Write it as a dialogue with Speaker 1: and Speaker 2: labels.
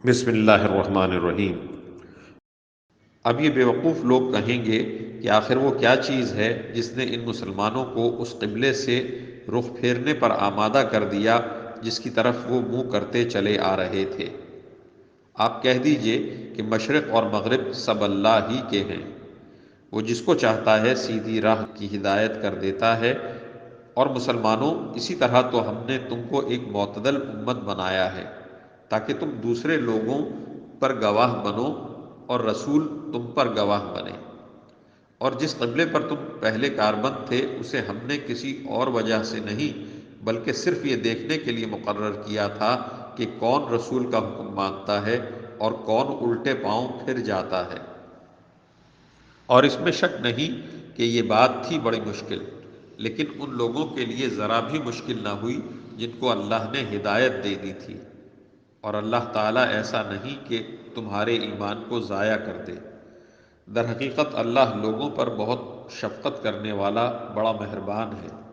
Speaker 1: بسم اللہ الرحمن الرحیم۔ اب یہ بیوقوف لوگ کہیں گے کہ آخر وہ کیا چیز ہے جس نے ان مسلمانوں کو اس قبلے سے رخ پھیرنے پر آمادہ کر دیا جس کی طرف وہ منہ کرتے چلے آ رہے تھے۔ آپ کہہ دیجئے کہ مشرق اور مغرب سب اللہ ہی کے ہیں، وہ جس کو چاہتا ہے سیدھی راہ کی ہدایت کر دیتا ہے۔ اور مسلمانوں، اسی طرح تو ہم نے تم کو ایک معتدل امت بنایا ہے تاکہ تم دوسرے لوگوں پر گواہ بنو اور رسول تم پر گواہ بنے۔ اور جس قبلے پر تم پہلے کاربند تھے اسے ہم نے کسی اور وجہ سے نہیں بلکہ صرف یہ دیکھنے کے لیے مقرر کیا تھا کہ کون رسول کا حکم مانتا ہے اور کون الٹے پاؤں پھر جاتا ہے۔ اور اس میں شک نہیں کہ یہ بات تھی بڑی مشکل، لیکن ان لوگوں کے لیے ذرا بھی مشکل نہ ہوئی جن کو اللہ نے ہدایت دے دی تھی۔ اور اللہ تعالیٰ ایسا نہیں کہ تمہارے ایمان کو ضائع کر دے۔ در حقیقت اللہ لوگوں پر بہت شفقت کرنے والا بڑا مہربان ہے۔